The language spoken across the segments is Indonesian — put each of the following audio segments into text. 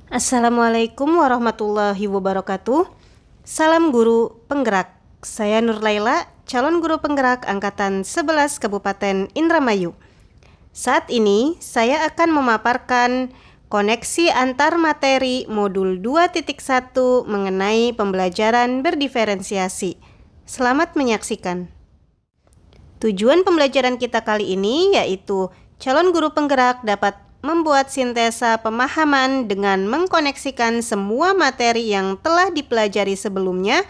Assalamualaikum warahmatullahi wabarakatuh. Salam guru penggerak. Saya Nur Laila, calon guru penggerak angkatan 11 Kabupaten Indramayu. Saat ini saya akan memaparkan koneksi antar materi modul 2.1 mengenai pembelajaran berdiferensiasi. Selamat menyaksikan. Tujuan pembelajaran kita kali ini yaitu calon guru penggerak dapat membuat sintesa pemahaman dengan mengkoneksikan semua materi yang telah dipelajari sebelumnya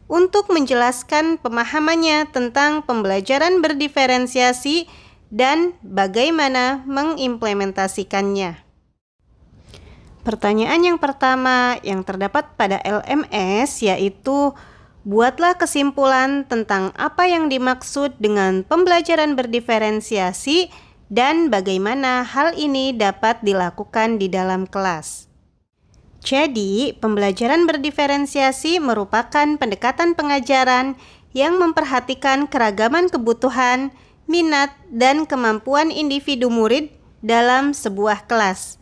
untuk menjelaskan pemahamannya tentang pembelajaran berdiferensiasi dan bagaimana mengimplementasikannya. Pertanyaan yang pertama yang terdapat pada LMS yaitu buatlah kesimpulan tentang apa yang dimaksud dengan pembelajaran berdiferensiasi dan bagaimana hal ini dapat dilakukan di dalam kelas. Jadi, pembelajaran berdiferensiasi merupakan pendekatan pengajaran yang memperhatikan keragaman kebutuhan, minat, dan kemampuan individu murid dalam sebuah kelas.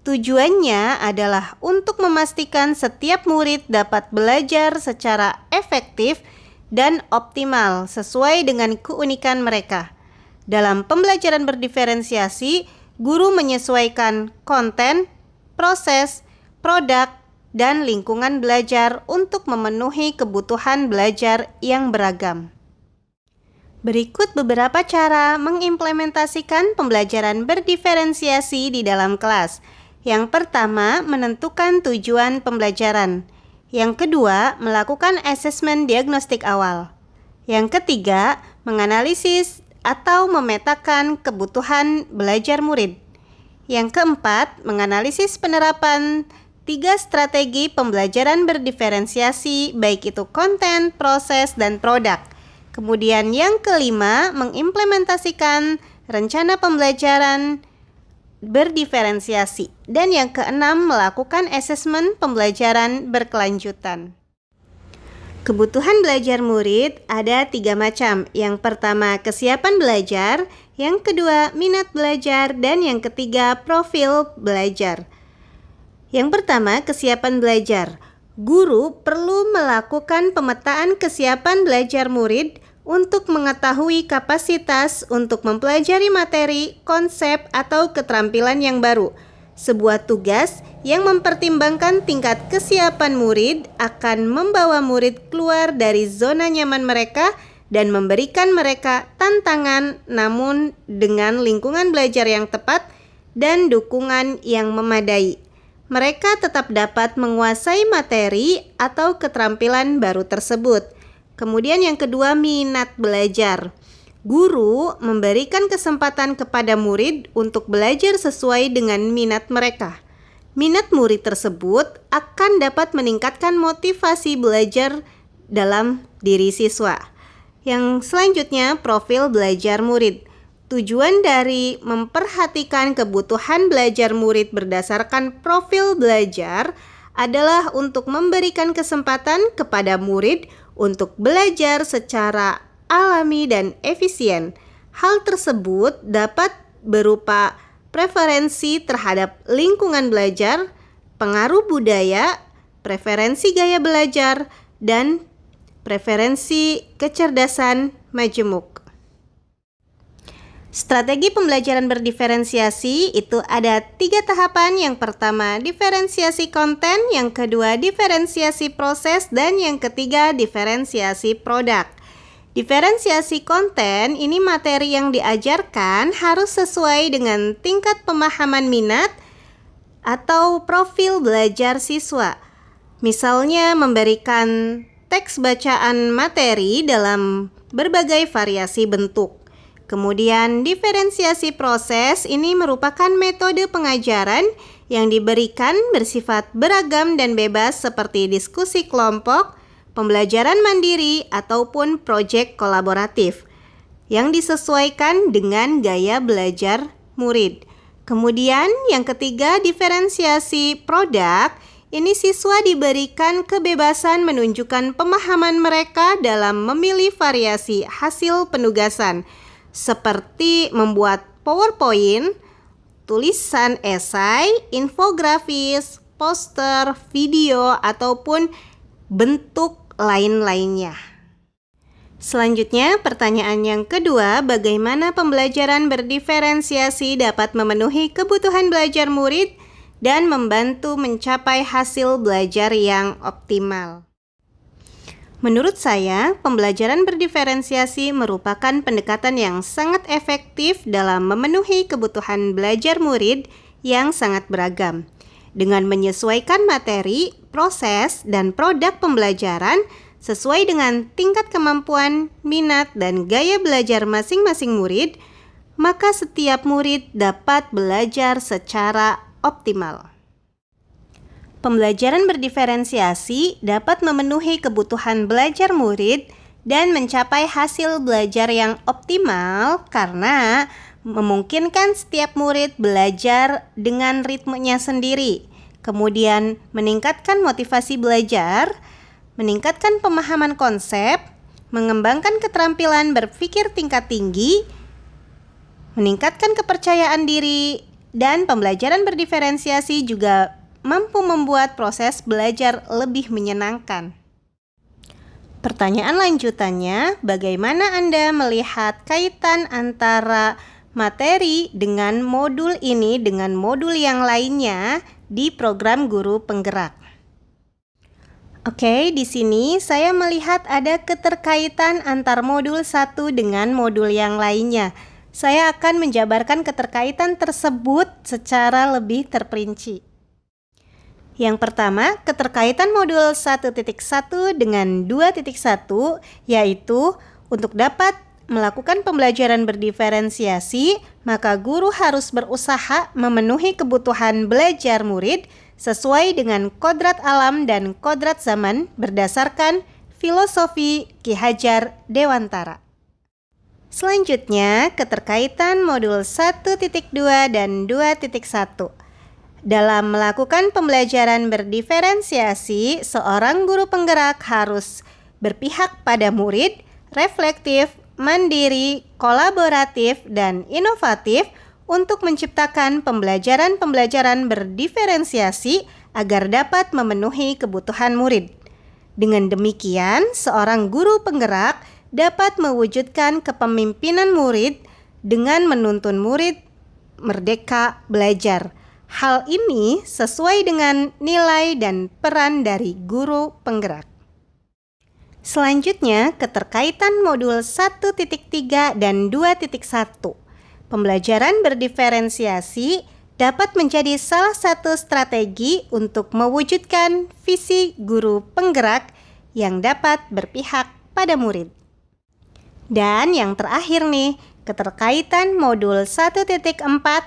Tujuannya adalah untuk memastikan setiap murid dapat belajar secara efektif dan optimal sesuai dengan keunikan mereka. Dalam pembelajaran berdiferensiasi, guru menyesuaikan konten, proses, produk, dan lingkungan belajar untuk memenuhi kebutuhan belajar yang beragam. Berikut beberapa cara mengimplementasikan pembelajaran berdiferensiasi di dalam kelas. Yang pertama, menentukan tujuan pembelajaran. Yang kedua, melakukan asesmen diagnostik awal. Yang ketiga, menganalisis atau memetakan kebutuhan belajar murid. Yang keempat, menganalisis penerapan 3 strategi pembelajaran berdiferensiasi, baik itu konten, proses, dan produk. Kemudian yang kelima, mengimplementasikan rencana pembelajaran berdiferensiasi. Dan yang keenam, melakukan asesmen pembelajaran berkelanjutan. Kebutuhan belajar murid ada 3 macam. Yang pertama, kesiapan belajar. Yang kedua, minat belajar. Dan yang ketiga, profil belajar. Yang pertama, kesiapan belajar. Guru perlu melakukan pemetaan kesiapan belajar murid untuk mengetahui kapasitas untuk mempelajari materi, konsep, atau keterampilan yang baru. Sebuah tugas yang mempertimbangkan tingkat kesiapan murid akan membawa murid keluar dari zona nyaman mereka dan memberikan mereka tantangan, namun dengan lingkungan belajar yang tepat dan dukungan yang memadai. Mereka tetap dapat menguasai materi atau keterampilan baru tersebut. Kemudian yang kedua, minat belajar. Guru memberikan kesempatan kepada murid untuk belajar sesuai dengan minat mereka. Minat murid tersebut akan dapat meningkatkan motivasi belajar dalam diri siswa. Yang selanjutnya, profil belajar murid. Tujuan dari memperhatikan kebutuhan belajar murid berdasarkan profil belajar adalah untuk memberikan kesempatan kepada murid untuk belajar secara alami dan efisien. Hal tersebut dapat berupa preferensi terhadap lingkungan belajar, pengaruh budaya, preferensi gaya belajar, dan preferensi kecerdasan majemuk. Strategi pembelajaran berdiferensiasi itu ada 3 tahapan. Yang pertama, diferensiasi konten. Yang kedua, diferensiasi proses. Dan yang ketiga, diferensiasi produk. Diferensiasi konten ini materi yang diajarkan harus sesuai dengan tingkat pemahaman minat atau profil belajar siswa. Misalnya memberikan teks bacaan materi dalam berbagai variasi bentuk. Kemudian diferensiasi proses ini merupakan metode pengajaran yang diberikan bersifat beragam dan bebas seperti diskusi kelompok, pembelajaran mandiri, ataupun proyek kolaboratif yang disesuaikan dengan gaya belajar murid. Kemudian yang ketiga, diferensiasi produk. Ini siswa diberikan kebebasan menunjukkan pemahaman mereka dalam memilih variasi hasil penugasan, seperti membuat PowerPoint, tulisan esai, infografis, poster, video, ataupun bentuk lain-lainnya. Selanjutnya, pertanyaan yang kedua, bagaimana pembelajaran berdiferensiasi dapat memenuhi kebutuhan belajar murid dan membantu mencapai hasil belajar yang optimal? Menurut saya, pembelajaran berdiferensiasi merupakan pendekatan yang sangat efektif dalam memenuhi kebutuhan belajar murid yang sangat beragam. Dengan menyesuaikan materi, proses, dan produk pembelajaran sesuai dengan tingkat kemampuan, minat, dan gaya belajar masing-masing murid, maka setiap murid dapat belajar secara optimal. Pembelajaran berdiferensiasi dapat memenuhi kebutuhan belajar murid dan mencapai hasil belajar yang optimal karena memungkinkan setiap murid belajar dengan ritmenya sendiri, kemudian meningkatkan motivasi belajar, meningkatkan pemahaman konsep, mengembangkan keterampilan berpikir tingkat tinggi, meningkatkan kepercayaan diri, dan pembelajaran berdiferensiasi juga mampu membuat proses belajar lebih menyenangkan. Pertanyaan lanjutannya, bagaimana Anda melihat kaitan antara materi dengan modul ini dengan modul yang lainnya di program Guru Penggerak? Oke, di sini saya melihat ada keterkaitan antar modul satu dengan modul yang lainnya. Saya akan menjabarkan keterkaitan tersebut secara lebih terperinci. Yang pertama, keterkaitan modul 1.1 dengan 2.1 yaitu untuk dapat melakukan pembelajaran berdiferensiasi, maka guru harus berusaha memenuhi kebutuhan belajar murid sesuai dengan kodrat alam dan kodrat zaman berdasarkan filosofi Ki Hajar Dewantara. Selanjutnya, keterkaitan modul 1.2 dan 2.1. Dalam melakukan pembelajaran berdiferensiasi, seorang guru penggerak harus berpihak pada murid, reflektif, mandiri, kolaboratif, dan inovatif untuk menciptakan pembelajaran-pembelajaran berdiferensiasi agar dapat memenuhi kebutuhan murid. Dengan demikian, seorang guru penggerak dapat mewujudkan kepemimpinan murid dengan menuntun murid merdeka belajar. Hal ini sesuai dengan nilai dan peran dari guru penggerak. Selanjutnya, keterkaitan modul 1.3 dan 2.1. Pembelajaran berdiferensiasi dapat menjadi salah satu strategi untuk mewujudkan visi guru penggerak yang dapat berpihak pada murid. Dan yang terakhir nih, keterkaitan modul 1.4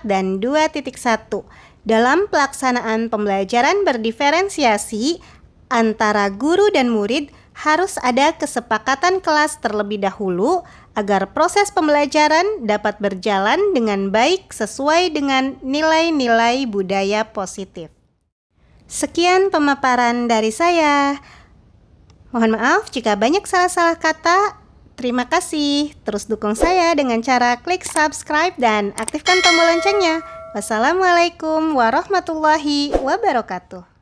dan 2.1. Dalam pelaksanaan pembelajaran berdiferensiasi antara guru dan murid harus ada kesepakatan kelas terlebih dahulu agar proses pembelajaran dapat berjalan dengan baik sesuai dengan nilai-nilai budaya positif. Sekian pemaparan dari saya. Mohon maaf jika banyak salah-salah kata. Terima kasih. Terus dukung saya dengan cara klik subscribe dan aktifkan tombol loncengnya. Wassalamualaikum warahmatullahi wabarakatuh.